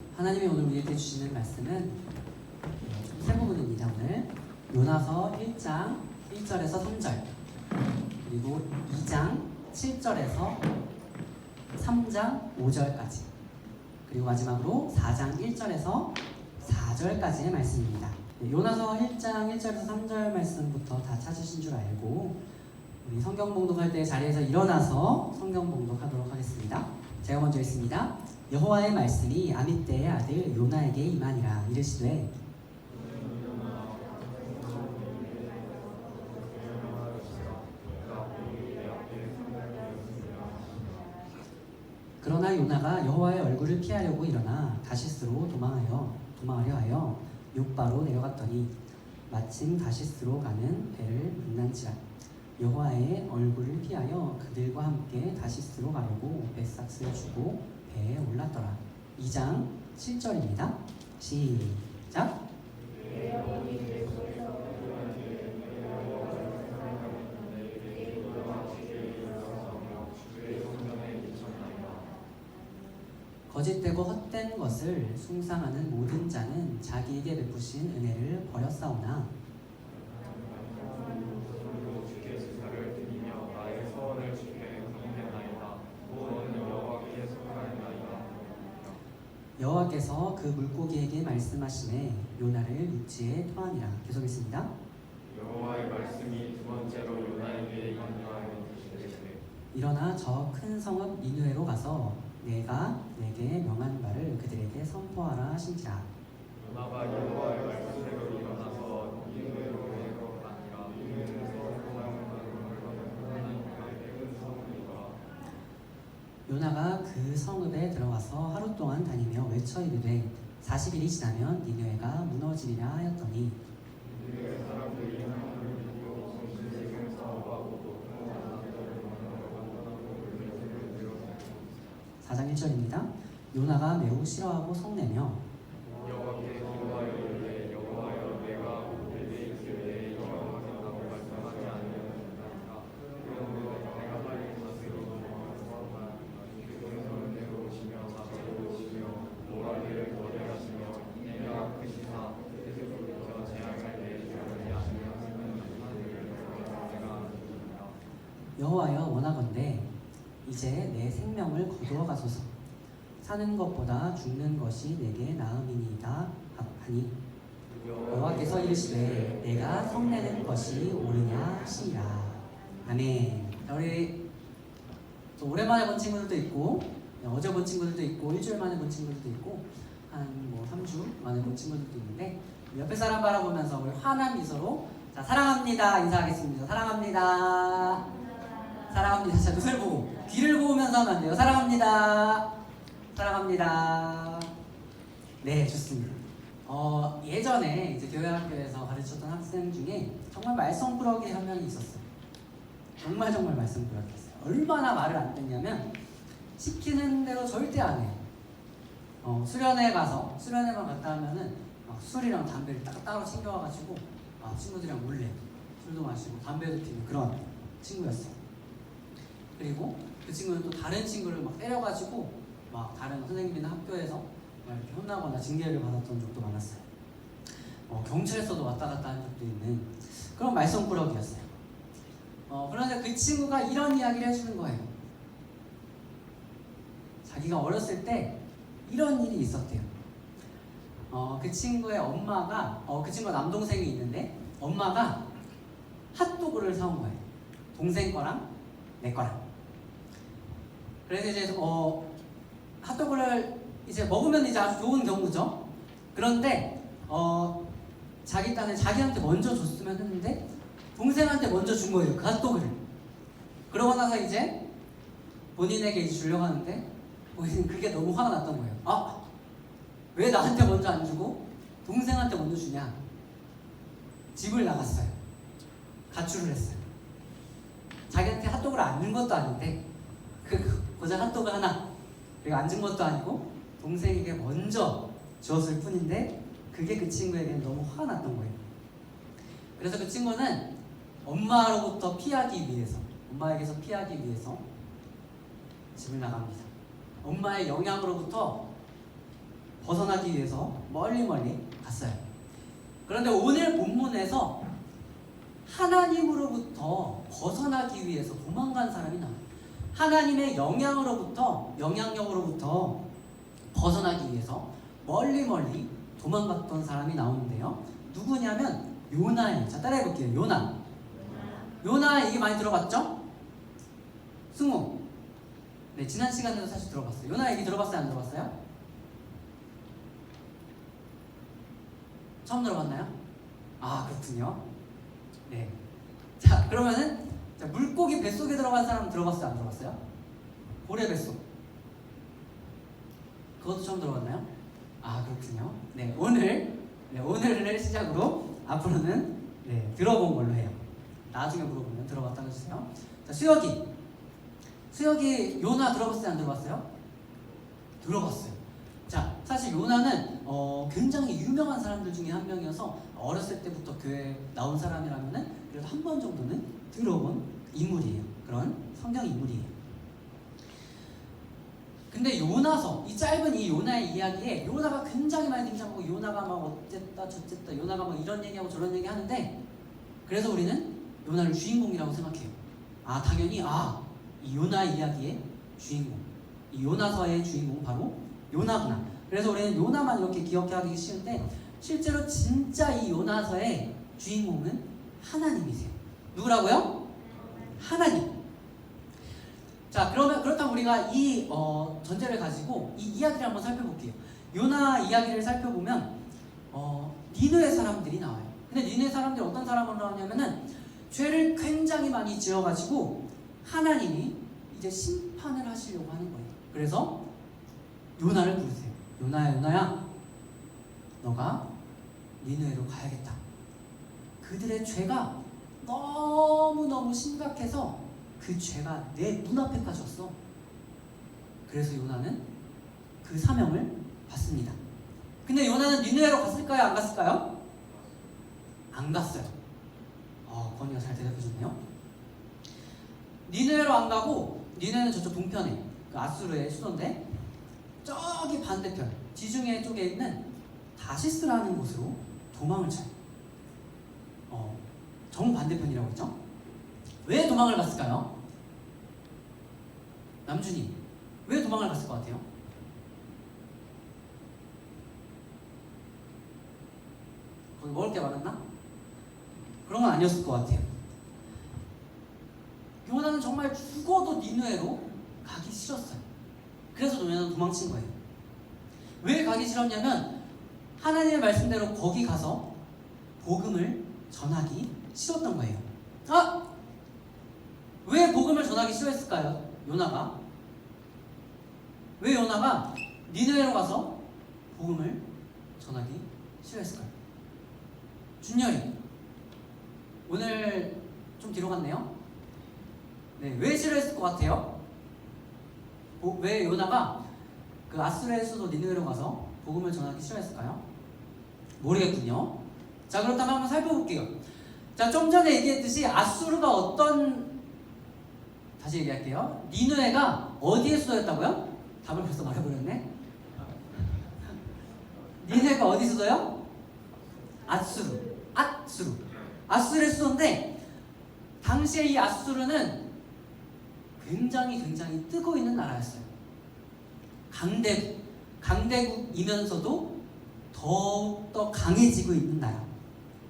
하나님이 오늘 우리에게 주시는 말씀은 세 부분입니다. 오늘 요나서 1장 1절에서 3절, 그리고 2장 7절에서 3장 5절까지, 그리고 마지막으로 4장 1절에서 4절까지의 말씀입니다. 요나서 1장 1절에서 3절 말씀부터 다 찾으신 줄 알고 우리 성경 봉독할 때 자리에서 일어나서 성경 봉독하도록 하겠습니다. 제가 먼저 읽습니다. 여호와의 말씀이 아미떼의 아들 요나에게 임하니라. 이르시되 그러나 요나가 여호와의 얼굴을 피하려고 일어나 다시스로 도망하려 하여 욥바로 내려갔더니 마침 다시스로 가는 배를 만난지라. 여호와의 얼굴을 피하여 그들과 함께 다시스로 가려고 뱃삭스를 주고 배에 올랐더라. 2장 7절입니다. 시작. 거짓되고 헛된 것을 숭상하는 모든 자는 자기에게 베푸신 은혜를 버렸사오나 여호와께서 그 물고기에게 말씀하시매 요나를 육지에 토하니라. 계속했습니다. 여호와의 말씀이 두 번째로 요나에게 임하여 이르시되 일어나 저 큰 성읍 니느웨로 가서 내가 내게 명한 바를 그들에게 선포하라 하신지라. 요나가 여호와의 말씀대로 일어나서 니느웨로 내려가니라. 니느웨는 요나가 그 성읍에 들어가서 하루 동안 다니며 외쳐 이르되 40일이 지나면 니느웨가 무너지리라 하였더니 니느웨 사람들이 하나님을 믿고 정신을 경사하고 고통을 4장 1절입니다. 요나가 매우 싫어하고 성내며 여호와께 기도하여 이르되 여호와여 내가 내게 있으되 영원하겠다고 말씀하지 아니하였나이까. 그러므로 내가 빨리 다스로 도망하였사오나 주께서는 내려오시며 다스려오시며 노라기를 거절하시며 내가 크시사 그때부터 재앙을 내리시려니 아니하시는 내가 아니니라. 여호와여 원하건대 이제 내 생명을 거두어 가소서. 사는 것보다 죽는 것이 내게 나음이니이다 하니 여호와께서 이르시되 내가 성내는 것이 옳으냐 하시니라. 아멘. 우리 또 오랜만에 본 친구들도 있고 어제 본 친구들도 있고 일주일 만에 본 친구들도 있고 한 3주 만에 본 친구들도 있는데 옆에 사람 바라보면서 우리 환한 미소로 자 사랑합니다 인사하겠습니다. 사랑합니다. 사랑합니다. 자 눈을 보고 귀를 보면서 하면 안 돼요. 사랑합니다. 사랑합니다. 네, 좋습니다. 예전에 이제 교회학교에서 가르쳤던 학생 중에 정말 말썽꾸러기 한 명이 있었어요. 정말 말썽꾸러기였어요. 얼마나 말을 안 듣냐면 시키는 대로 절대 안 해요. 수련회만 갔다 하면은 막 술이랑 담배를 따로 챙겨와가지고 친구들이랑 몰래 술도 마시고 담배도 피는 그런 친구였어요. 그리고 그 친구는 또 다른 친구를 막 때려가지고 막 다른 선생님이나 학교에서 막 이렇게 혼나거나 징계를 받았던 적도 많았어요. 경찰서도 왔다 갔다 한 적도 있는 그런 말썽꾸러기였어요. 그런데 그 친구가 이런 이야기를 해주는 거예요. 자기가 어렸을 때 이런 일이 있었대요. 그 친구의 엄마가 그 친구가 남동생이 있는데 엄마가 핫도그를 사온 거예요. 동생 거랑 내 거랑. 그래서 이제 핫도그를 이제 먹으면 이제 아주 좋은 경우죠. 그런데 자기 딴에 자기한테 먼저 줬으면 했는데 동생한테 먼저 준 거예요. 그 핫도그를. 그러고 나서 이제 본인에게 이제 주려고 하는데 본인은 그게 너무 화가 났던 거예요. 왜 나한테 먼저 안 주고 동생한테 먼저 주냐. 집을 나갔어요. 가출을 했어요. 자기한테 핫도그를 안 준 것도 아닌데 고작 핫도그 하나 그리고 안 준 것도 아니고 동생에게 먼저 주었을 뿐인데 그게 그 친구에게는 너무 화가 났던 거예요. 그래서 그 친구는 엄마에게서 피하기 위해서 집을 나갑니다. 엄마의 영향으로부터 벗어나기 위해서 멀리 갔어요. 그런데 오늘 본문에서 하나님으로부터 벗어나기 위해서 도망간 사람이 나와요. 하나님의 영향력으로부터 벗어나기 위해서 멀리 도망갔던 사람이 나오는데요. 누구냐면 요나예요. 자, 따라해 볼게요. 요나 얘기 많이 들어봤죠? 승우. 네, 지난 시간에도 사실 들어봤어요. 요나 얘기 들어봤어요? 안 들어봤어요? 처음 들어봤나요? 아, 그렇군요. 네. 자, 그러면은 물고기 뱃속에 들어간 사람 들어봤어요? 안 들어봤어요? 고래 뱃속. 그것도 처음 들어봤나요? 아, 그렇군요. 네, 오늘을 시작으로 앞으로는 들어본 걸로 해요. 나중에 물어보면 들어봤다고 해주세요. 자, 수혁이 요나 들어봤어요? 안 들어봤어요? 들어봤어요. 자, 사실 요나는 굉장히 유명한 사람들 중에 한 명이어서 어렸을 때부터 교회에 나온 사람이라면은 그래도 한 번 정도는 들어본 인물이에요. 그런 성경 인물이에요. 근데 요나서, 이 짧은 이 요나의 이야기에 요나가 굉장히 많이 등장하고 요나가 막 어쨌다 저쨌다 요나가 막 이런 얘기하고 저런 얘기 하는데, 그래서 우리는 요나를 주인공이라고 생각해요. 아, 당연히 이 요나 이야기의 주인공, 이 요나서의 주인공 바로 요나구나. 그래서 우리는 요나만 이렇게 기억하기 쉬운데 실제로 진짜 이 요나서의 주인공은 하나님이세요. 누구라고요? 하나님. 자, 그렇다면 우리가 이 전제를 가지고 이 이야기를 한번 살펴볼게요. 요나 이야기를 살펴보면 니느웨 사람들이 나와요. 근데 니느웨 사람들이 어떤 사람으로 나오냐면은 죄를 굉장히 많이 지어가지고 하나님이 이제 심판을 하시려고 하는 거예요. 그래서 요나를 부르세요. 요나야, 너가 니느웨로 가야겠다. 그들의 죄가 너무너무 심각해서 그 죄가 내 눈앞에까지 왔어. 그래서 요나는 그 사명을 받습니다. 근데 요나는 니느웨로 갔을까요? 안 갔을까요? 안 갔어요. 건이가 잘 대답해줬네요. 니느웨로 안 가고, 니느웨는 저쪽 동편에 그 아수르의 수도인데 저기 반대편 지중해 쪽에 있는 다시스라는 곳으로 도망을 쳐요. 정반대편이라고 했죠? 왜 도망을 갔을까요? 남준이, 왜 도망을 갔을 것 같아요? 거기 먹을 게 많았나? 그런 건 아니었을 것 같아요. 요나는 정말 죽어도 니느웨로 가기 싫었어요. 그래서 요나는 도망친 거예요. 왜 가기 싫었냐면 하나님의 말씀대로 거기 가서 복음을 전하기 싫었던 거예요. 왜 복음을 전하기 싫어했을까요? 요나가 왜 요나가 니느웨로 가서 복음을 전하기 싫어했을까요? 준열이, 오늘 좀 뒤로 갔네요. 네, 왜 싫어했을 것 같아요? 왜 요나가 그 아수르의 수도 니느웨로 가서 복음을 전하기 싫어했을까요? 모르겠군요. 자, 그렇다면 한번 살펴볼게요. 자, 좀 전에 얘기했듯이 아수르가 다시 얘기할게요. 니느웨가 어디의 수도였다고요? 답을 벌써 말해버렸네. 니느웨가 어디 수도요? 아수르의 수도인데, 당시에 이 아수르는 굉장히 뜨고 있는 나라였어요. 강대국이면서도 더욱더 강해지고 있는 나라.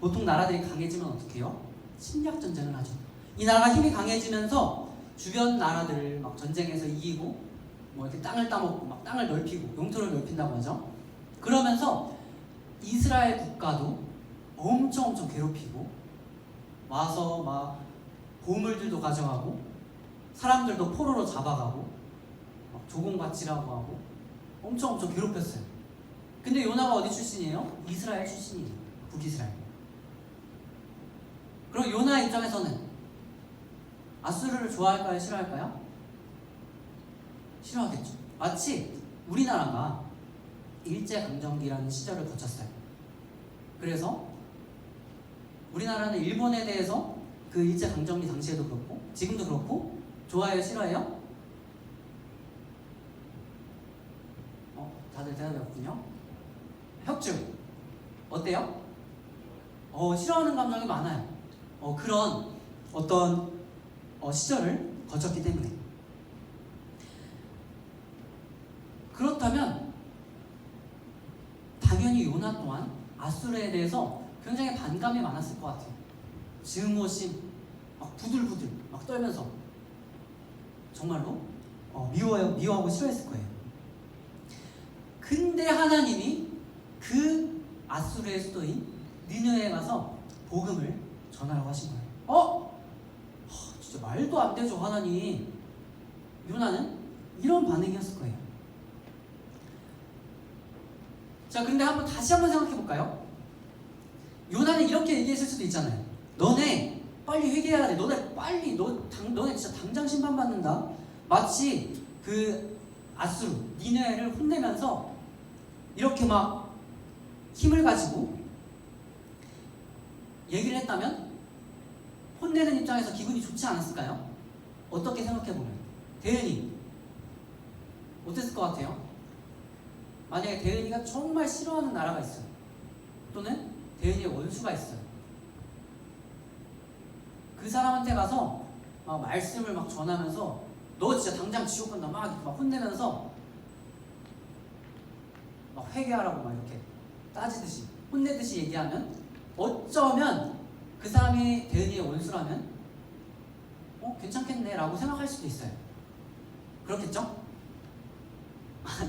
보통 나라들이 강해지면 어떻게 해요? 침략 전쟁을 하죠. 이 나라가 힘이 강해지면서 주변 나라들을 막 전쟁에서 이기고 뭐 이렇게 땅을 따먹고 막 땅을 넓히고 영토를 넓힌다고 하죠. 그러면서 이스라엘 국가도 엄청 괴롭히고 와서 막 보물들도 가져가고 사람들도 포로로 잡아가고 막 조공바치라고 하고 엄청 괴롭혔어요. 근데 요나가 어디 출신이에요? 이스라엘 출신이에요. 북이스라엘. 그럼 요나 입장에서는 아수르를 좋아할까요? 싫어할까요? 싫어하겠죠. 마치 우리나라가 일제강점기라는 시절을 거쳤어요. 그래서 우리나라는 일본에 대해서 그 일제강점기 당시에도 그렇고 지금도 그렇고 좋아해요? 싫어해요? 다들 대답이 없군요. 어때요? 싫어하는 감정이 많아요. 그런 어떤 시절을 거쳤기 때문에. 그렇다면 당연히 요나 또한 아수르에 대해서 굉장히 반감이 많았을 것 같아요. 증오심, 막 부들부들 막 떨면서 정말로 미워하고 싫어했을 거예요. 근데 하나님이 그 아수르의 수도인 니느웨에 가서 복음을 전하라고 하신 거예요. 진짜 말도 안 되죠, 하나님. 요나는 이런 반응이었을 거예요. 자, 근데 다시 한번 생각해 볼까요? 요나는 이렇게 얘기했을 수도 있잖아요. 너네 빨리 회개해야 돼. 너네 진짜 당장 심판받는다. 마치 그 아수르 니느웨를 혼내면서 이렇게 막 힘을 가지고 얘기를 했다면 혼내는 입장에서 기분이 좋지 않았을까요? 어떻게 생각해보면 대은이 어땠을 것 같아요? 만약에 대은이가 정말 싫어하는 나라가 있어요. 또는 대은이의 원수가 있어요. 그 사람한테 가서 막 말씀을 막 전하면서 너 진짜 당장 지옥 간다 막 이렇게 막 혼내면서 막 회개하라고 막 이렇게 따지듯이 혼내듯이 얘기하면 어쩌면 그 사람이 대은이의 원수라면 괜찮겠네 라고 생각할 수도 있어요. 그렇겠죠?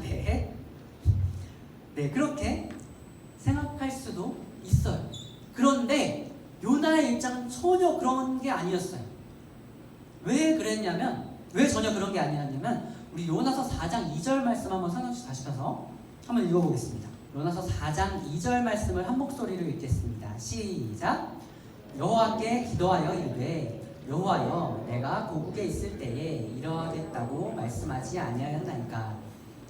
네. 네, 그렇게 생각할 수도 있어요. 그런데 요나의 입장은 전혀 그런 게 아니었어요. 왜 전혀 그런 게 아니었냐면 우리 요나서 4장 2절 말씀 한번 성경씨 다시 펴서 한번 읽어보겠습니다. 요나서 4장 2절 말씀을 한 목소리로 읽겠습니다. 시작. 여호와께 기도하여 이르되 여호와여 내가 고국에 있을 때에 이러하겠다고 말씀하지 아니하였나이까.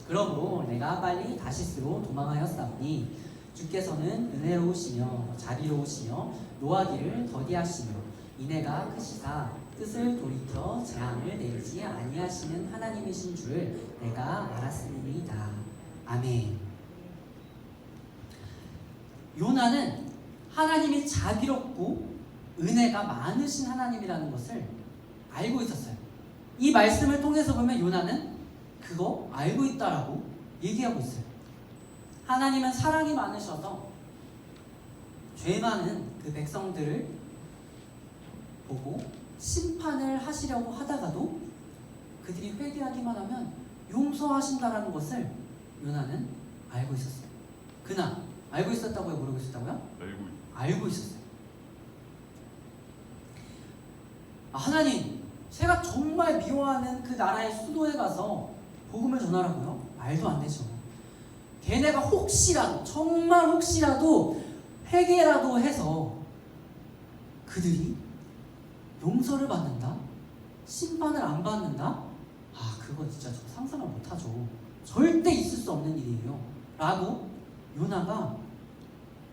그러므로 내가 빨리 다시스로 도망하였사오니 주께서는 은혜로우시며 자비로우시며 노하기를 더디하시며 인애가 크시사 뜻을 돌이켜 재앙을 내리지 아니하시는 하나님이신 줄 내가 알았음이니이다. 아멘. 요나는 하나님이 자비롭고 은혜가 많으신 하나님이라는 것을 알고 있었어요. 이 말씀을 통해서 보면 요나는 그거 알고 있다라고 얘기하고 있어요. 하나님은 사랑이 많으셔서 죄 많은 그 백성들을 보고 심판을 하시려고 하다가도 그들이 회개하기만 하면 용서하신다라는 것을 요나는 알고 있었어요. 그나 알고 있었다고요? 모르고 있었다고요? 알고 있었어요. 하나님, 제가 정말 미워하는 그 나라의 수도에 가서 복음을 전하라고요? 말도 안 되죠. 걔네가 혹시라도 정말 혹시라도 회개라도 해서 그들이 용서를 받는다? 심판을 안 받는다? 그거 진짜 저 상상을 못하죠. 절대 있을 수 없는 일이에요 라고 요나가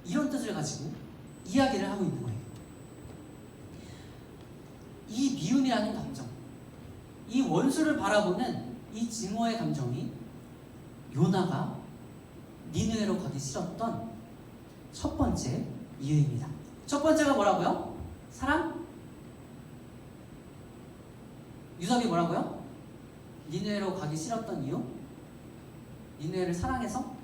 이런 뜻을 가지고 이야기를 하고 있는 거예요. 이 미움이라는 감정, 이 원수를 바라보는 이 증오의 감정이 요나가 니느웨로 가기 싫었던 첫 번째 이유입니다. 첫 번째가 뭐라고요? 사랑? 유섭이 뭐라고요? 니느웨로 가기 싫었던 이유? 니느웨를 사랑해서?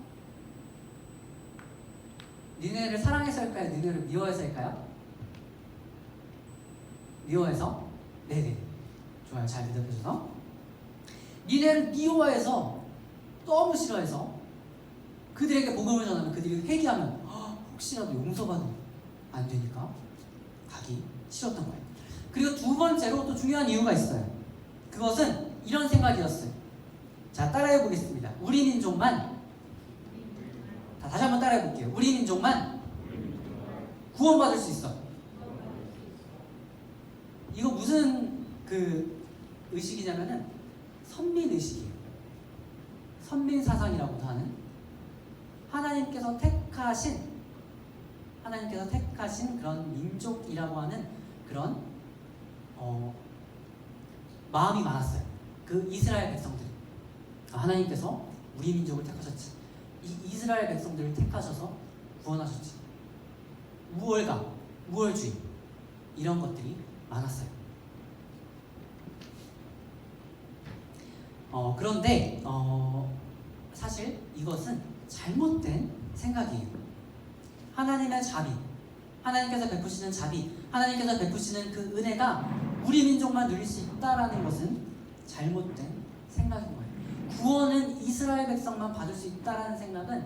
니느웨를 사랑해서일까요? 니느웨를 미워해서일까요? 미워해서? 네네, 좋아요. 잘 대답해줘서. 니네를 미워해서, 너무 싫어해서 그들에게 복음을 전하면 그들이 회개하면 혹시라도 용서받으면 안 되니까 가기 싫었던 거예요. 그리고 두 번째로 또 중요한 이유가 있어요. 그것은 이런 생각이었어요. 자, 따라해 보겠습니다. 우리 민족만, 다시 한번 따라해 볼게요. 우리 민족만 구원받을 수 있어. 이거 무슨 그 의식이냐면은 선민 의식이에요. 선민 사상이라고도 하는, 하나님께서 택하신 그런 민족이라고 하는 그런 마음이 많았어요. 그 이스라엘 백성들이. 하나님께서 우리 민족을 택하셨지. 이 이스라엘 백성들을 택하셔서 구원하셨지. 우월감, 우월주의 이런 것들이 많았어요. 그런데 사실 이것은 잘못된 생각이에요. 하나님의 자비, 하나님께서 베푸시는 자비, 하나님께서 베푸시는 그 은혜가 우리 민족만 누릴 수 있다라는 것은 잘못된 생각인 거예요. 구원은 이스라엘 백성만 받을 수 있다라는 생각은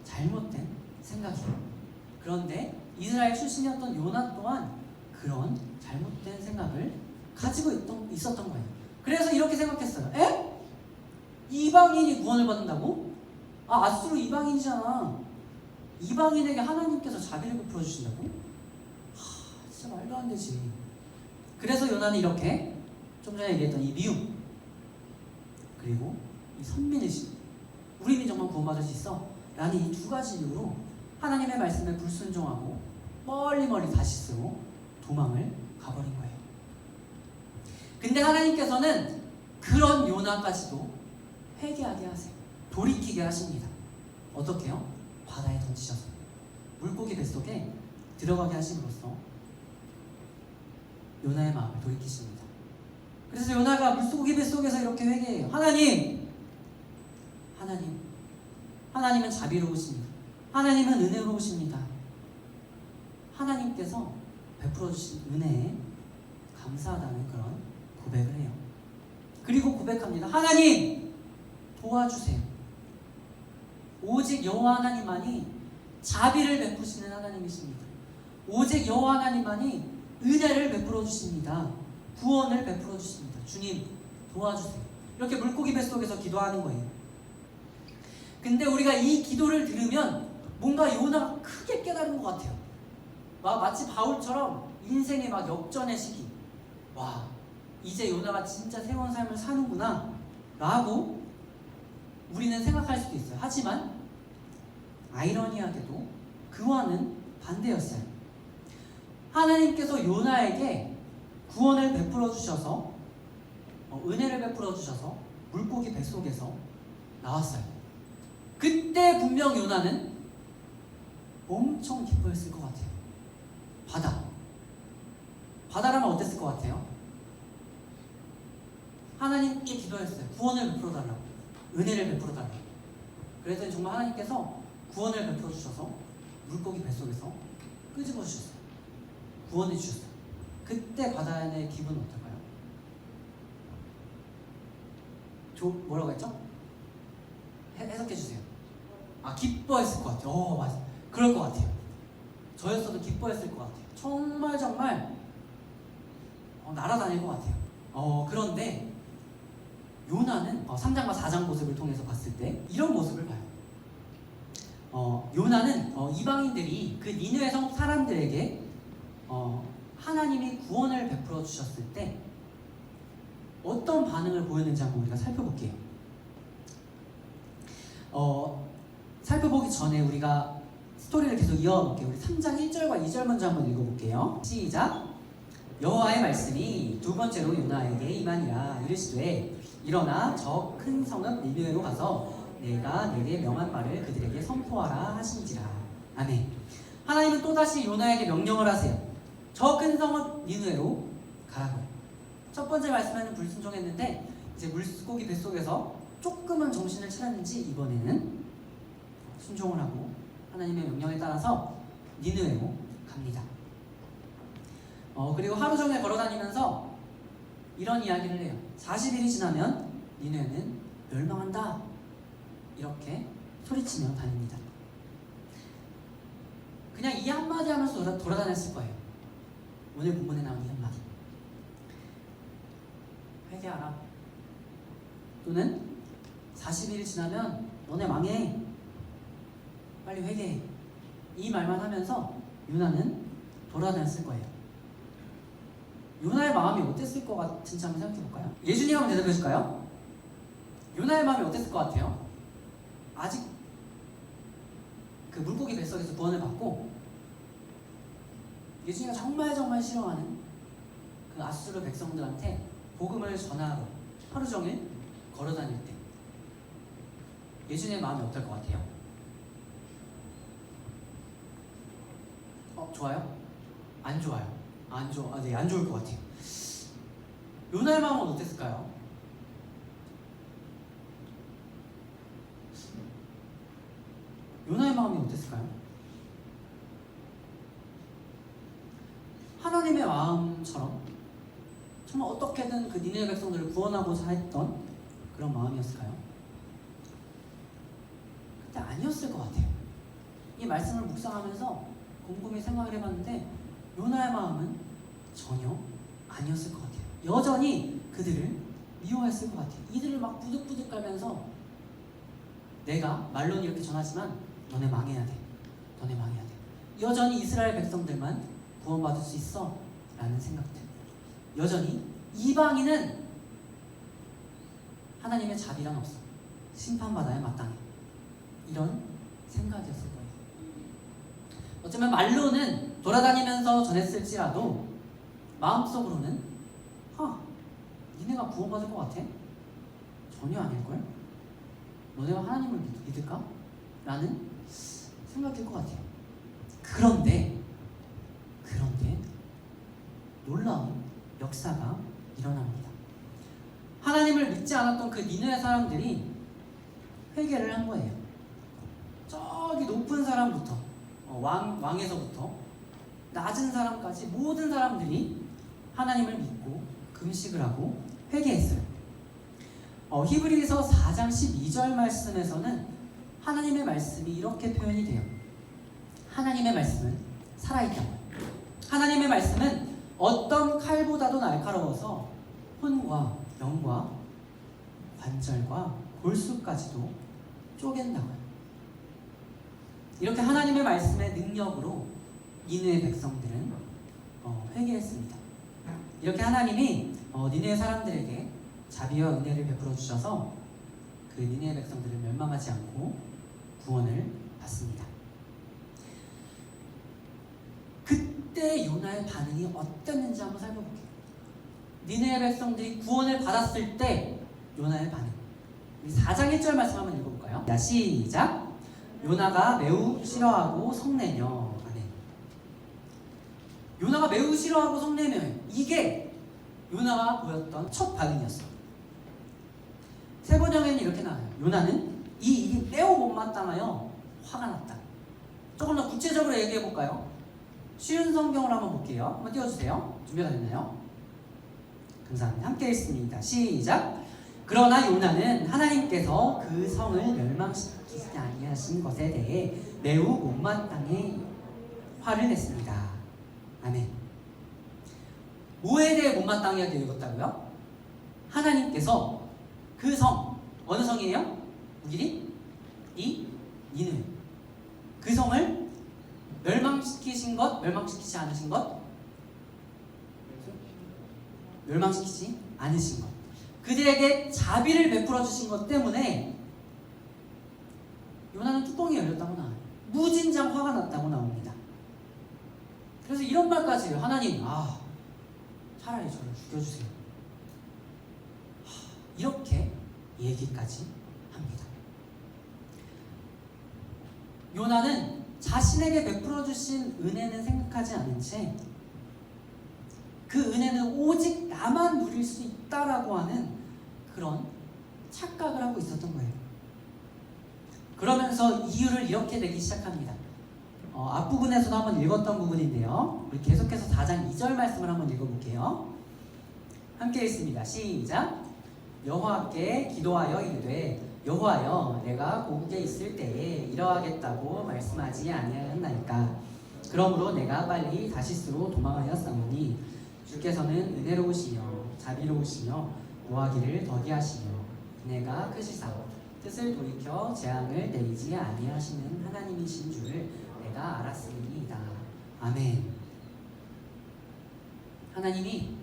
잘못된 생각이에요. 그런데 이스라엘 출신이었던 요나 또한 그런 잘못된 생각을 가지고 있었던 거예요. 그래서 이렇게 생각했어요. 에? 이방인이 구원을 받는다고? 아수르 이방인이잖아. 이방인에게 하나님께서 자비를 베풀어 주신다고? 진짜 말도 안 되지. 그래서 요나는 이렇게 좀 전에 얘기했던 이 미움, 그리고 이 선민의식, 우리 민족만 구원받을 수 있어 라는 이 두 가지 이유로 하나님의 말씀에 불순종하고 멀리 다시스로 도망을 가버린 거예요. 근데 하나님께서는 그런 요나까지도 회개하게 하세요. 돌이키게 하십니다. 어떻게요? 바다에 던지셔서 물고기 뱃속에 들어가게 하심으로써 요나의 마음을 돌이키십니다. 그래서 요나가 물고기 뱃속에서 이렇게 회개해요. 하나님은 자비로우십니다. 하나님은 은혜로우십니다. 하나님께서 베풀어 주신 은혜에 감사하다는 그런 고백을 해요. 그리고 고백합니다. 하나님 도와주세요. 오직 여호와 하나님만이 자비를 베푸시는 하나님이십니다. 오직 여호와 하나님만이 은혜를 베풀어 주십니다. 구원을 베풀어 주십니다. 주님 도와주세요. 이렇게 물고기 뱃속에서 기도하는 거예요. 근데 우리가 이 기도를 들으면 뭔가 요나가 크게 깨달은 것 같아요. 마치 바울처럼 인생의 막 역전의 시기. 와, 이제 요나가 진짜 새로운 삶을 사는구나 라고 우리는 생각할 수도 있어요. 하지만 아이러니하게도 그와는 반대였어요. 하나님께서 요나에게 구원을 베풀어 주셔서 은혜를 베풀어 주셔서 물고기 뱃속에서 나왔어요. 그때 분명 요나는 엄청 기뻐했을 것 같아요. 바다라면 어땠을 것 같아요? 하나님께 기도했어요. 구원을 베풀어 달라고, 은혜를 베풀어 달라고. 그랬더니 정말 하나님께서 구원을 베풀어 주셔서 물고기 뱃속에서 끄집어 주셨어요. 구원해 주셨어요. 그때 바다의 기분은 어떨까요? 뭐라고 했죠? 해석해 주세요. 기뻐했을 것 같아요. 맞아. 그럴 것 같아요. 저였어도 기뻐했을 것 같아요. 정말 날아다닐 것 같아요. 그런데 요나는 3장과 4장 모습을 통해서 봤을 때 이런 모습을 봐요. 요나는 이방인들이 그 니느웨 성 사람들에게 하나님이 구원을 베풀어 주셨을 때 어떤 반응을 보였는지 한번 우리가 살펴볼게요. 살펴보기 전에 우리가 스토리를 계속 이어볼게요. 우리 3장 1절과 2절 먼저 한번 읽어볼게요. 시작! 여호와의 말씀이 두 번째로 요나에게 임하니라. 이르시되 일어나 저 큰 성읍 니느웨로 가서 내가 내게 명한 바를 그들에게 선포하라 하신지라. 아멘. 하나님은 또다시 요나에게 명령을 하세요. 저 큰 성읍 니느웨로 가라고요. 첫 번째 말씀에는 불순종했는데 이제 물고기 뱃속에서 조금은 정신을 차렸는지 이번에는 순종을 하고 하나님의 명령에 따라서 니느웨로 갑니다. 그리고 하루 종일 걸어다니면서 이런 이야기를 해요. 40일이 지나면 니느웨는 멸망한다. 이렇게 소리치며 다닙니다. 그냥 이 한마디 하면서 돌아다녔을 거예요. 오늘 본문에 나온 이 한마디. 회개하라. 또는 40일이 지나면 너네 망해. 빨리 회개해. 이 말만 하면서 요나는 돌아다녔을 거예요. 요나의 마음이 어땠을 것 같은지 한번 생각해볼까요? 예준이가 한번 대답해줄까요? 요나의 마음이 어땠을 것 같아요? 아직 그 물고기 뱃속에서 구원을 받고 예준이가 정말 싫어하는 그 아수르 백성들한테 복음을 전하러 하루 종일 걸어다닐 때 예준이의 마음이 어떨 것 같아요? 좋아요? 안 좋아요. 네, 안 좋을 것 같아요. 요나의 마음은 어땠을까요? 요나의 마음이 어땠을까요? 하나님의 마음처럼 정말 어떻게든 그 니느웨 백성들을 구원하고자 했던 그런 마음이었을까요? 그때 아니었을 것 같아요. 이 말씀을 묵상하면서 곰곰이 생각을 해봤는데 요나의 마음은 전혀 아니었을 것 같아요. 여전히 그들을 미워했을 것 같아요. 이들을 막 부득부득 깔면서 내가 말로는 이렇게 전하지만 너네 망해야 돼. 너네 망해야 돼. 여전히 이스라엘 백성들만 구원받을 수 있어 라는 생각들. 여전히 이방인은 하나님의 자비란 없어. 심판받아야 마땅해. 이런 생각이었을 거예요. 어쩌면 말로는 돌아다니면서 전했을지라도 마음속으로는 니네가 구원받을 것 같아? 전혀 아닐걸? 너네가 하나님을 믿을까? 라는 생각일 것 같아요. 그런데 놀라운 역사가 일어납니다. 하나님을 믿지 않았던 그 니느웨 사람들이 회개를 한 거예요. 저기 높은 사람부터 왕에서부터 낮은 사람까지 모든 사람들이 하나님을 믿고 금식을 하고 회개했어요. 히브리서 4장 12절 말씀에서는 하나님의 말씀이 이렇게 표현이 돼요. 하나님의 말씀은 살아있다. 하나님의 말씀은 어떤 칼보다도 날카로워서 혼과 영과 관절과 골수까지도 쪼갠다고요. 이렇게 하나님의 말씀의 능력으로 니느웨 백성들은 회개했습니다. 이렇게 하나님이 니느웨 사람들에게 자비와 은혜를 베풀어 주셔서 그 니느웨 백성들을 멸망하지 않고 구원을 받습니다. 그때 요나의 반응이 어땠는지 한번 살펴볼게요. 니느웨 백성들이 구원을 받았을 때 요나의 반응. 우리 4장 1절 말씀 한번 읽어볼까요? 자, 시작. 요나가 매우 싫어하고 성내며. 아멘. 요나가 매우 싫어하고 성내며. 이게 요나가 보였던 첫 반응이었어요. 세번역에는 이렇게 나와요. 요나는 이 일이 매우 못마땅하여 화가 났다. 조금 더 구체적으로 얘기해 볼까요? 쉬운 성경으로 한번 볼게요. 한번 띄워주세요. 준비가 됐나요? 감사합니다. 함께 읽습니다. 시작. 그러나 요나는 하나님께서 그 성을 멸망시키지 아니하신 것에 대해 매우 못마땅해 화를 냈습니다. 아멘. 뭐에 대해 못마땅하게 읽었다고요? 하나님께서 그 성, 어느 성이에요? 우길이? 니느웨. 그 성을 멸망시키신 것, 멸망시키지 않으신 것? 멸망시키지 않으신 것. 그들에게 자비를 베풀어 주신 것 때문에 요나는 뚜껑이 열렸다고 나와요. 무진장 화가 났다고 나옵니다. 그래서 이런 말까지 해요. 하나님, 차라리 저를 죽여주세요. 이렇게 얘기까지 합니다. 요나는 자신에게 베풀어 주신 은혜는 생각하지 않은 채 그 은혜는 오직 나만 누릴 수 있다라고 하는 그런 착각을 하고 있었던 거예요. 그러면서 이유를 이렇게 내기 시작합니다. 앞부분에서도 한번 읽었던 부분인데요. 우리 계속해서 4장 2절 말씀을 한번 읽어볼게요. 함께 읽습니다. 시작. 여호와께 기도하여 이르되 여호와여 내가 고국에 있을 때에 이러하겠다고 말씀하지 아니하였나이까. 그러므로 내가 빨리 다시스로 도망하였사오니 주께서는 은혜로우시며 자비로우시며 노하기를 더디하시며 은혜가 크시사 뜻을 돌이켜 재앙을 내리지 아니하시는 하나님이신 줄을 내가 알았으니이다. 아멘. 하나님이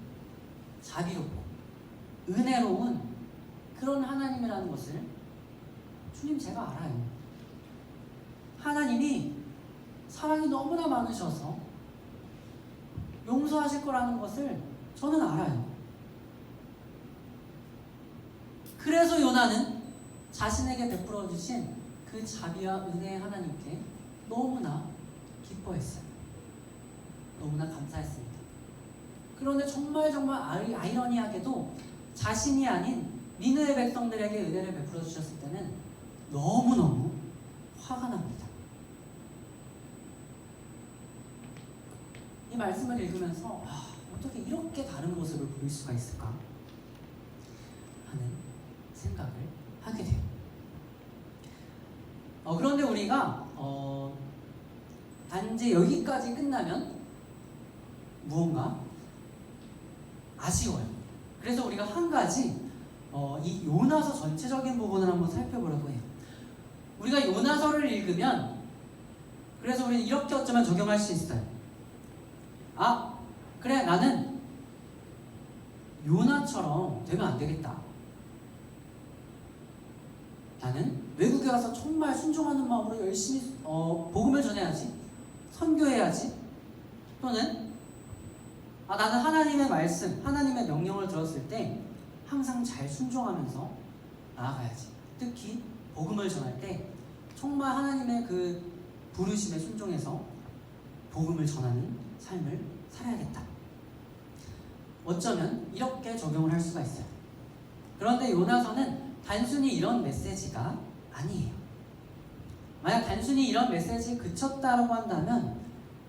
자비롭고 은혜로운 그런 하나님이라는 것을 주님 제가 알아요. 하나님이 사랑이 너무나 많으셔서 용서하실 거라는 것을 저는 알아요. 그래서 요나는 자신에게 베풀어 주신 그 자비와 은혜의 하나님께 너무나 기뻐했어요. 너무나 감사했습니다. 그런데 정말 아이러니하게도 자신이 아닌 니느웨 백성들에게 은혜를 베풀어 주셨을 때는 너무너무 화가 납니다. 이 말씀을 읽으면서 어떻게 이렇게 다른 모습을 보일 수가 있을까 하는 생각을 하게 돼요. 그런데 우리가 단지 여기까지 끝나면 무언가 아쉬워요. 그래서 우리가 한 가지 이 요나서 전체적인 부분을 한번 살펴보려고 해요. 우리가 요나서를 읽으면 그래서 우리는 이렇게 어쩌면 적용할 수 있어요. 그래, 나는 요나처럼 되면 안 되겠다. 나는 외국에 가서 정말 순종하는 마음으로 열심히 복음을 전해야지, 선교해야지. 또는 나는 하나님의 말씀, 하나님의 명령을 들었을 때 항상 잘 순종하면서 나아가야지. 특히 복음을 전할 때 정말 하나님의 그 부르심에 순종해서 복음을 전하는 삶을 살아야겠다. 어쩌면 이렇게 적용을 할 수가 있어요. 그런데 요나서는 단순히 이런 메시지가 아니에요. 만약 단순히 이런 메시지에 그쳤다라고 한다면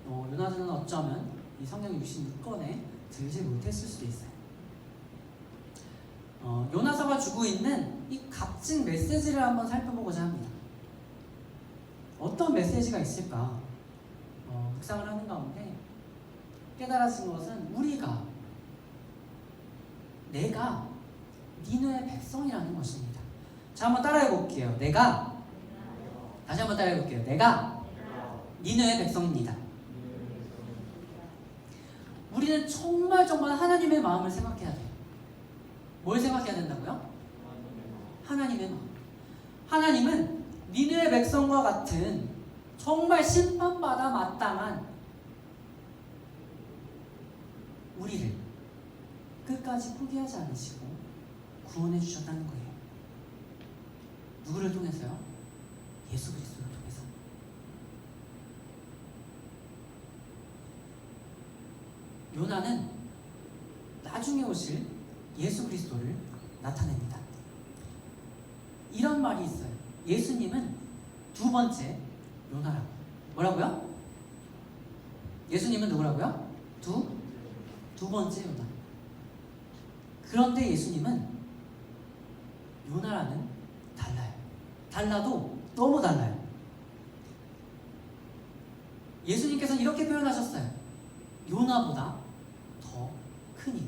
요나서는 어쩌면 이 성경 66권에 들지 못했을 수도 있어요. 요나서가 주고 있는 이 값진 메시지를 한번 살펴보고자 합니다. 어떤 메시지가 있을까? 묵상을 하는 가운데 깨달아진 것은 내가 니느웨 백성이라는 것입니다. 자, 한번 따라해 볼게요. 다시 한번 따라해 볼게요. 내가 니느웨 백성입니다. 우리는 정말 하나님의 마음을 생각해야 돼요. 뭘 생각해야 된다고요? 하나님의 마음. 하나님은 니느웨 백성과 같은 정말 심판받아 마땅한 우리를 끝까지 포기하지 않으시고 구원해 주셨다는 거예요. 누구를 통해서요? 예수 그리스도를 통해서. 요나는 나중에 오실 예수 그리스도를 나타냅니다. 이런 말이 있어요. 예수님은 두 번째 요나라고. 뭐라고요? 예수님은 누구라고요? 두 번째 요나. 그런데 예수님은 요나라는 달라요. 달라도 너무 달라요. 예수님께서는 이렇게 표현하셨어요. 요나보다 더 크니.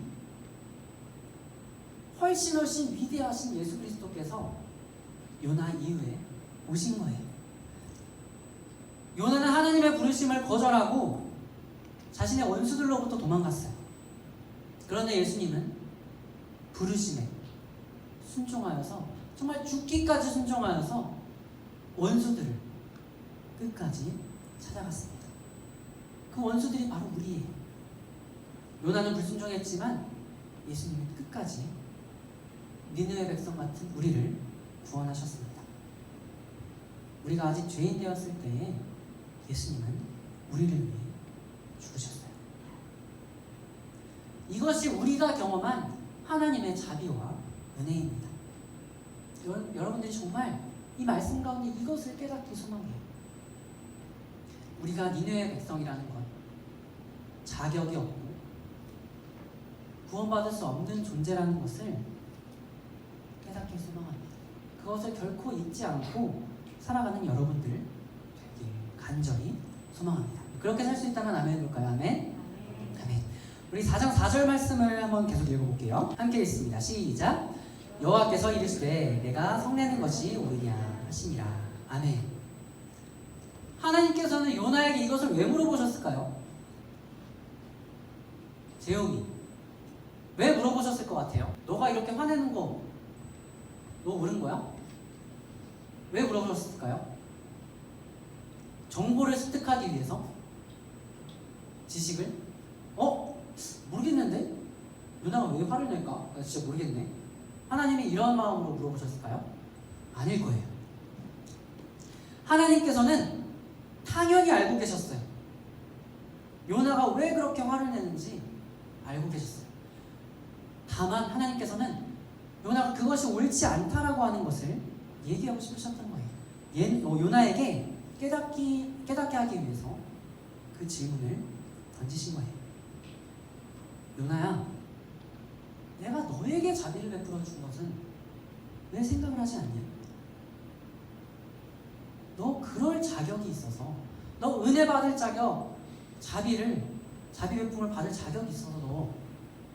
훨씬 위대하신 예수 그리스도께서 요나 이후에 오신 거예요. 요나는 하나님의 부르심을 거절하고 자신의 원수들로부터 도망갔어요. 그런데 예수님은 부르심에 순종하여서 정말 죽기까지 순종하여서 원수들을 끝까지 찾아갔습니다. 그 원수들이 바로 우리예요. 요나는 불순종했지만 예수님은 끝까지 니느웨 백성 같은 우리를 구원하셨습니다. 우리가 아직 죄인 되었을 때에 예수님은 우리를 위해 죽으셨어요. 이것이 우리가 경험한 하나님의 자비와 은혜입니다. 여러분들이 정말 이 말씀 가운데 이것을 깨닫기 소망해요. 우리가 니느웨 백성이라는 것, 자격이 없고 구원받을 수 없는 존재라는 것을 깨닫기 소망합니다. 그것을 결코 잊지 않고 살아가는 여러분들 되길 간절히 소망합니다. 그렇게 살 수 있다면 아멘 해볼까요? 아멘? 아멘. 우리 4장 4절 말씀을 한번 계속 읽어볼게요. 함께 읽습니다. 시작. 여호와께서 이르시되 내가 성내는 것이 옳으냐 하시니라. 아멘. 하나님께서는 요나에게 이것을 왜 물어보셨을까요? 재용이 왜 물어보셨을 것 같아요? 너가 이렇게 화내는 거 너 옳은 거야? 왜 물어보셨을까요? 정보를 습득하기 위해서? 지식을? 모르겠는데? 요나가 왜 화를 낼까? 나 진짜 모르겠네. 하나님이 이런 마음으로 물어보셨을까요? 아닐 거예요. 하나님께서는 당연히 알고 계셨어요. 요나가 왜 그렇게 화를 내는지 알고 계셨어요. 다만 하나님께서는 요나가 그것이 옳지 않다라고 하는 것을 얘기하고 싶으셨던 거예요. 요나에게 깨닫게 하기 위해서 그 질문을 던지신 거예요. 요나야, 내가 너에게 자비를 베풀어 준 것은 왜 생각을 하지 않냐? 너 그럴 자격이 있어서, 너 은혜 받을 자격, 자비 베품을 받을 자격이 있어서 너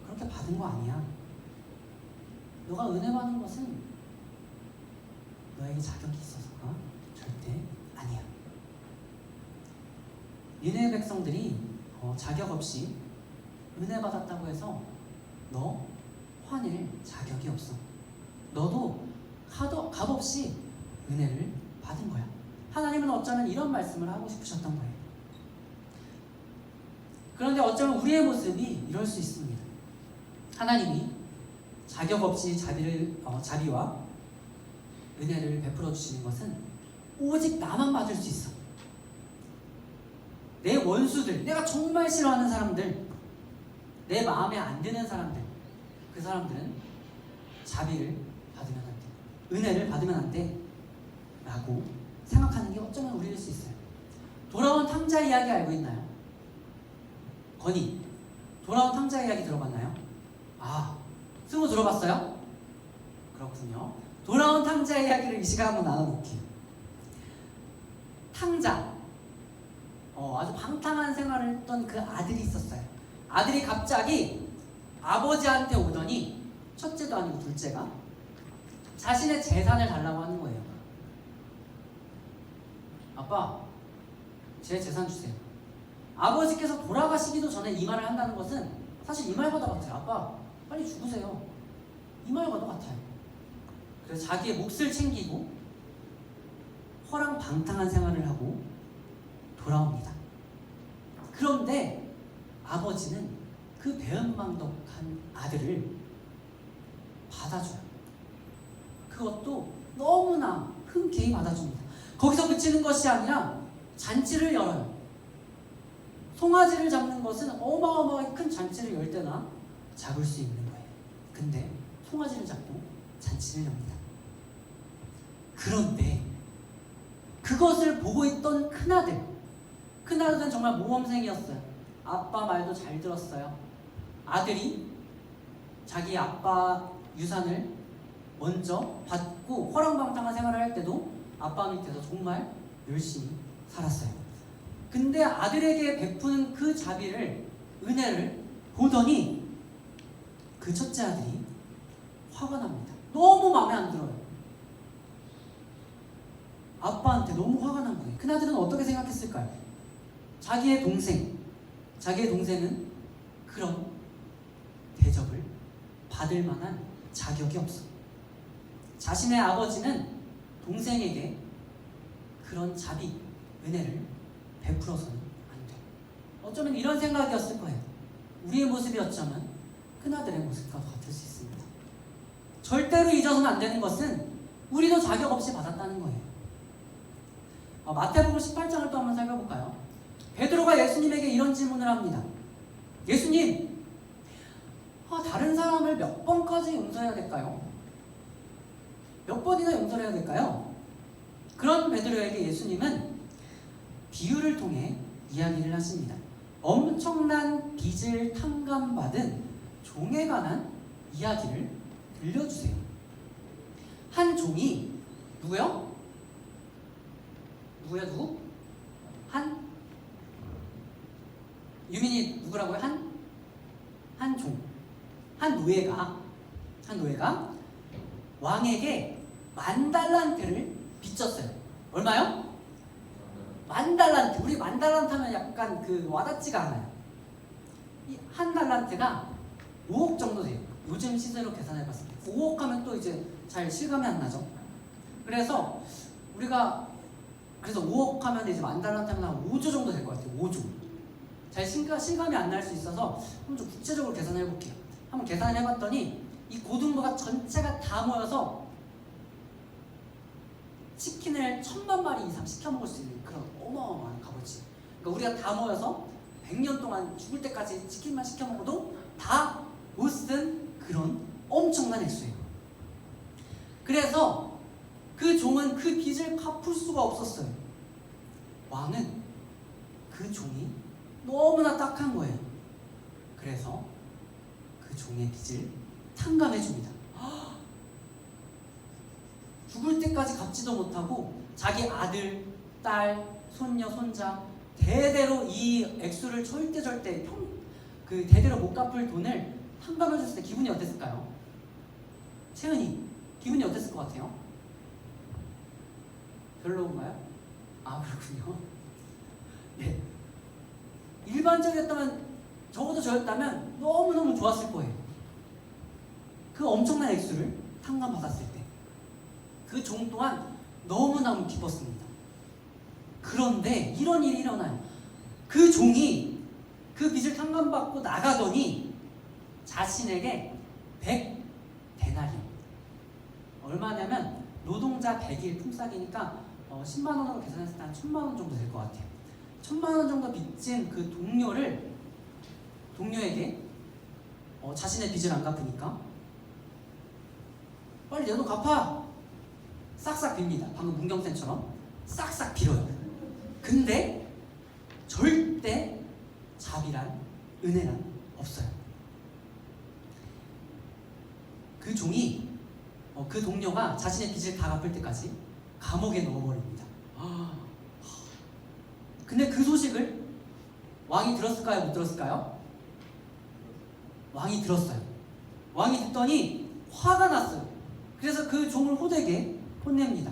그렇게 받은 거 아니야. 너가 은혜 받는 것은 너에게 자격이 있어서가 절대 아니야. 니네 백성들이 자격 없이 은혜 받았다고 해서 너 화낼 자격이 없어. 너도 값없이 은혜를 받은 거야. 하나님은 어쩌면 이런 말씀을 하고 싶으셨던 거예요. 그런데 어쩌면 우리의 모습이 이럴 수 있습니다. 하나님이 자격 없이 자비와 은혜를 베풀어 주시는 것은 오직 나만 받을 수 있어. 내 원수들, 내가 정말 싫어하는 사람들, 내 마음에 안 드는 사람들, 그 사람들은 자비를 받으면 안 돼, 은혜를 받으면 안 돼 라고 생각하는 게 어쩌면 우리일 수 있어요. 돌아온 탕자 이야기 알고 있나요? 건이 돌아온 탕자 이야기 들어봤나요? 승우 들어봤어요? 그렇군요. 돌아온 탕자 이야기를 이 시간 한번 나눠볼게요. 탕자, 아주 방탕한 생활을 했던 그 아들이 있었어요. 아들이 갑자기 아버지한테 오더니, 첫째도 아니고 둘째가 자신의 재산을 달라고 하는 거예요. 아빠, 제 재산 주세요. 아버지께서 돌아가시기도 전에 이 말을 한다는 것은 사실 이 말과도 같아요. 아빠, 빨리 죽으세요. 이 말과도 같아요. 그래서 자기의 몫을 챙기고 허랑방탕한 생활을 하고 돌아옵니다. 그런데 아버지는 그 배은망덕한 아들을 받아줘요. 그것도 너무나 흔쾌히 받아줍니다. 거기서 그치는 것이 아니라 잔치를 열어요. 송아지를 잡는 것은 어마어마하게 큰 잔치를 열 때나 잡을 수 있는 거예요. 근데 송아지를 잡고 잔치를 엽니다. 그런데 그것을 보고 있던 큰아들은 정말 모범생이었어요. 아빠 말도 잘 들었어요. 아들이 자기 아빠 유산을 먼저 받고 허랑방탕한 생활을 할 때도 아빠 밑에서 정말 열심히 살았어요. 근데 아들에게 베푸는 그 자비를, 은혜를 보더니 그 첫째 아들이 화가 납니다. 너무 마음에 안 들어요. 아빠한테 너무 화가 난 거예요. 큰아들은 어떻게 생각했을까요? 자기의 동생은 그런 대접을 받을 만한 자격이 없어. 자신의 아버지는 동생에게 그런 자비, 은혜를 베풀어서는 안 돼. 어쩌면 이런 생각이었을 거예요. 우리의 모습이 어쩌면 큰아들의 모습과 같을 수 있습니다. 절대로 잊어서는 안 되는 것은 우리도 자격 없이 받았다는 거예요. 마태복음 18장을 또 한번 살펴볼까요? 베드로가 예수님에게 이런 질문을 합니다. 예수님, 다른 사람을 몇 번까지 용서해야 될까요? 몇 번이나 용서해야 될까요? 그런 베드로에게 예수님은 비유를 통해 이야기를 하십니다. 엄청난 빚을 탕감받은 종에 관한 이야기를 들려주세요. 한 종이 누구요? 누구? 유민이 누구라고요? 한 노예가 왕에게 10,000달란트를 빚졌어요. 얼마요? 10,000달란트. 우리 10,000달란트 하면 약간 와닿지가 않아요. 이 1달란트가 5억 정도 돼요. 요즘 시세로 계산해봤을 때 5억 하면 또 이제 잘 실감이 안 나죠. 그래서 5억 하면 이제 10,000달란트 하면 한 5조 정도 될 것 같아요. 5조. 잘 실감이 안 날 수 있어서 한번 좀 구체적으로 계산을 해볼게요. 한번 계산을 해봤더니 이 고등부가 전체가 다 모여서 치킨을 1,000만 마리 이상 시켜 먹을 수 있는 그런 어마어마한 값어치. 그러니까 우리가 다 모여서 100년 동안 죽을 때까지 치킨만 시켜 먹어도 다 못 쓴 그런 엄청난 액수예요. 그래서 그 종은 그 빚을 갚을 수가 없었어요. 왕은 그 종이 너무나 딱한 거예요. 그래서 그 종의 빚을 탕감해 줍니다. 죽을 때까지 갚지도 못하고 자기 아들, 딸, 손녀, 손자 대대로 이 액수를 절대 그 대대로 못 갚을 돈을 탕감해 줬을 때 기분이 어땠을까요? 채은이 기분이 어땠을 것 같아요? 별로인가요? 아, 그렇군요. 네. 일반적이었다면, 적어도 저였다면 너무너무 좋았을 거예요. 그 엄청난 액수를 탕감받았을 때 그 종 또한 너무너무 기뻤습니다. 그런데 이런 일이 일어나요. 그 종이 그 빚을 탕감받고 나가더니 자신에게 100데나리온, 얼마냐면 노동자 100일 품삯이니까 10만 원으로 계산했을 때 한 1000만 원 정도 될 것 같아요. 1000만 원 정도 빚진 그 동료에게 자신의 빚을 안 갚으니까 빨리 내 돈 갚아! 싹싹 빕니다. 방금 문경쌤처럼 싹싹 빌어요. 근데 절대 자비란, 은혜란 없어요. 그 종이 그 동료가 자신의 빚을 다 갚을 때까지 감옥에 넣어버립니다. 근데 그 소식을 왕이 들었을까요? 못 들었을까요? 왕이 들었어요. 왕이 듣더니 화가 났어요. 그래서 그 종을 호되게 혼냅니다.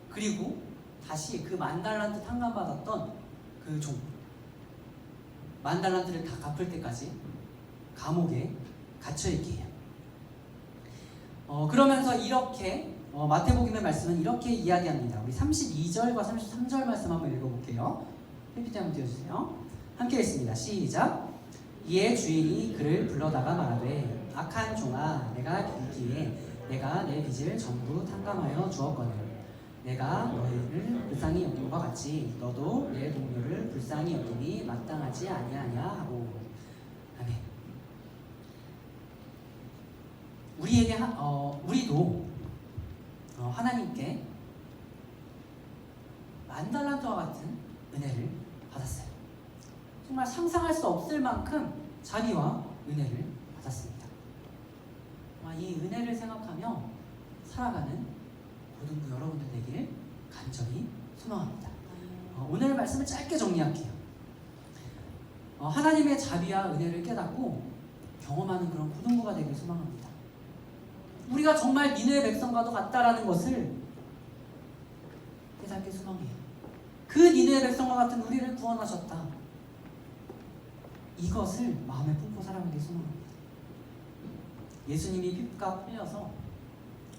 그리고 다시 그 10,000달란트 탕감받았던 그 종, 10,000달란트를 다 갚을 때까지 감옥에 갇혀있게 해요. 그러면서 이렇게 마태복음의 말씀은 이렇게 이야기합니다. 우리 32절과 33절 말씀 한번 읽어볼게요. PPT 한번 띄워주세요. 함께 읽습니다. 시작. 이에 주인이 그를 불러다가 말하되 악한 종아, 내가 빌기에 내가 내 빚을 전부 탕감하여 주었거늘 내가 너희를 불쌍히 여김과 같이 너도 내 동료를 불쌍히 여김이 마땅하지 아니하냐 하고. 아멘. 우리도 하나님께 10,000달란트와 같은 은혜를 받았어요. 정말 상상할 수 없을 만큼 자비와 은혜를 받았습니다. 이 은혜를 생각하며 살아가는 고등부 여러분들 되길 간절히 소망합니다. 오늘 말씀을 짧게 정리할게요. 하나님의 자비와 은혜를 깨닫고 경험하는 그런 고등부가 되길 소망합니다. 우리가 정말 니느웨 백성과도 같다라는 것을 깨닫게 소망해요. 그 니느웨 백성과 같은 우리를 구원하셨다. 이것을 마음에 품고 살아가길 소망합니다. 예수님이 피값 흘려서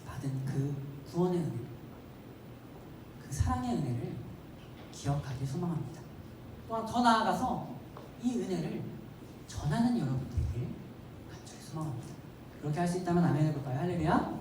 받은 그 구원의 은혜, 그 사랑의 은혜를 기억하길 소망합니다. 또한 더 나아가서 이 은혜를 전하는 여러분들에게 간절히 소망합니다. 그렇게 할 수 있다면 아멘 해볼까요? 할렐루야.